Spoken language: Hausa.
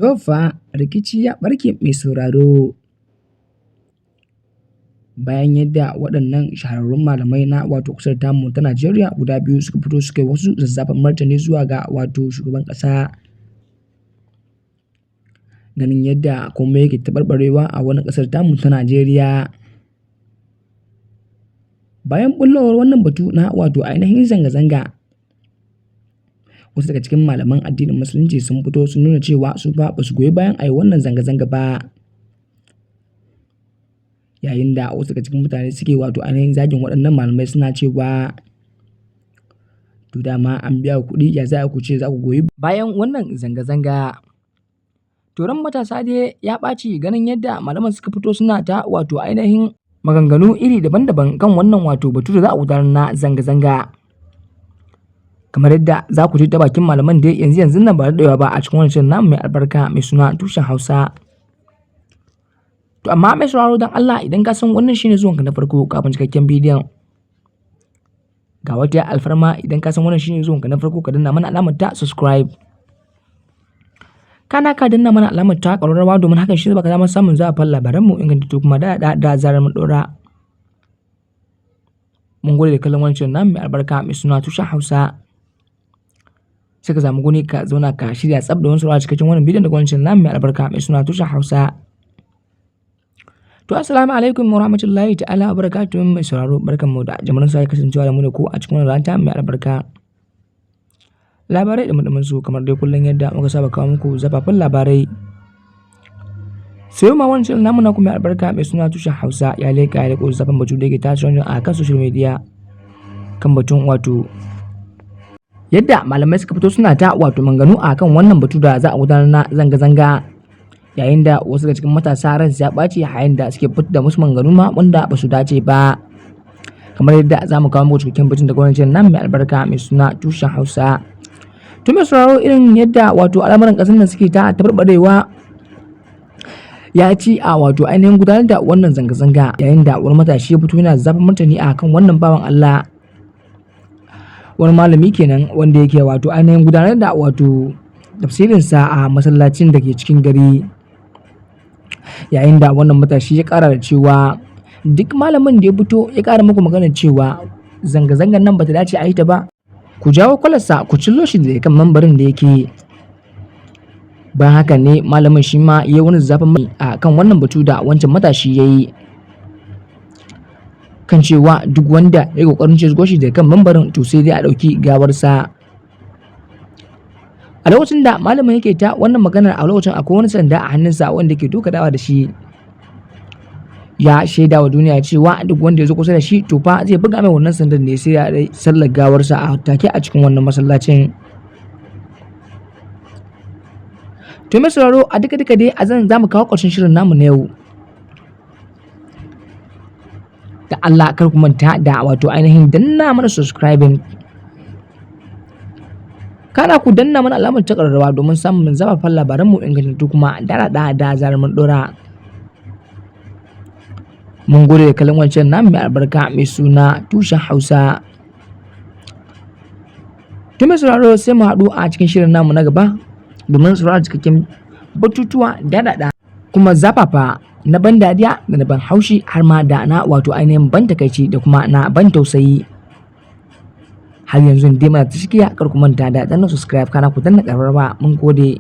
To fa rikici ya ɓarke mai sauraro bayan yadda waɗannan shahararrun malamai na ƙasar tamu ta Najeriya guda biyu suka fito suka yi wasu zazzafan martani zuwa ga shugaban ƙasa, ganin yadda komai yake taɓarɓarewa a wannan ƙasar tamu ta Najeriya. Bayan ɓullowar wannan batu na ainihin zanga-zanga, wasu daga cikin malaman addinin musulunci sun fito sun nuna cewa su fa ba su goyi bayan a yi wannan zanga-zanga ba, yayin da wasu daga cikin mutane suke ainihin zagin waɗannan malamai suna cewa to dama an biya ku kuɗi ya za ku ce za ku goyi bayan wannan zanga-zanga. To ran matasa dai ya ɓaci ganin yadda malaman suka fito suna ta ainihin maganganu iri daban-daban kan wannan batu da za a gudanar na zanga-zanga. Kamar yadda za ku ji ta bakin malaman dai yanzu nan ba da daɗewa ba a cikin wannan shirin namu mai albarka mai suna tushen Hausa. To amma mai sauraro don Allah idan ka san wannan shine zuwanka na farko kafin cikakken bidiyon, ga wata alfarma idan ka san wannan shine zuwanka na farko ka danna mana alamar ta subscribe. Kana ka danna mana alamar ta ƙararrawa domin hakan shi baka zama samun zafafan labaranmu ingantattu kuma da zarar mun ɗora. Mun gode da kallon wannan shirin namu mai albarka mai suna tushen Hausa. Sai ka samu guni ka zauna ka shirya tsab da wani saurara cikakken wannan bidiyon daga wannan shirin namu mai albarka mai suna tushen Hausa. To assalamu alaikum wa rahmatullahi ta'ala wa barakatuhu mai sauraro barkanmu da jimirin sake kasancewa da mu da ku a cikin wannan rana mai albarka. Labarai da mudumin su kamar dai kullum yadda muka saba kawo muku zafafan labarai. Sai ma wannan shirin namu na kuma albarka mai suna tushen Hausa ya leka ya leko zafafan batu da yake tasiri a kan social media kan batun yadda malamai suka fito suna ta manganu a kan wannan batu da za a gudanar na zanga-zanga, yayin da wasu daga cikin matasa ransu ya ɓaci yayin da suke fitar da musu manganu ma wanda ba su dace ba. Kamar yadda za mu kawo muku cikakken batun daga wannan shirin namu mai albarka mai suna tushen Hausa. To mai sauraro irin yadda al'amuran ƙasar nan suke ta taɓarɓarewa ya ci a ainihin gudanar da wannan zanga-zanga, yayin da wani matashi ya fito yana zafin martani a kan wannan bawan Allah, wani malami kenan wanda yake ainihin gudanar da tafsirinsa a masallacin da ke cikin gari, yayin da wannan matashi ya ƙara da cewa duk malamin da ya fito ya ƙara muku magana cewa zanga-zangan nan bata dace a yi ta ba, ku jawo kwalarsa ku cillo shi da kan mambarin da yake. Bayan haka ne malamin shi ma ya wani zafin mai a kan wannan batu da wancan matashi ya yi, kan cewa duk wanda ya kokarin cizgo shi da kan mambarin to sai dai a ɗauki gawarsa. A lokacin da malamin yake ta wannan maganar a lokacin akwai wani sanda a hannunsa wanda ke doka dawa da shi, ya shaida wa duniya cewa duk wanda ya zo kusa da shi to fa zai buga mai wannan sandan ne sai ya sallar gawarsa a take a cikin wannan masallacin. To mai sauraro a duka dai a zan zamu kawo ƙarshen shirin namu na yau. Da Allah kar ku manta da ainihin danna mana subscribing, kana ku danna mana alamar ta ƙararrawa domin samun zafafan labaranmu ingantattu kuma da zarar mun ɗora. Mun gode da kallon wancan namu mai albarka mai suna tushen Hausa. To mai sauraro sai mu haɗu a cikin shirin namu na gaba domin saurara cikakken batutuwa daɗaɗa kuma zafafa na ban dariya da na ban haushi har ma da na ainihin ban takaici da kuma na ban tausayi. Har yanzu dai mana ta shikiya kar ku manta da danna subscribe kana ku danna ƙararrawa. Mun gode.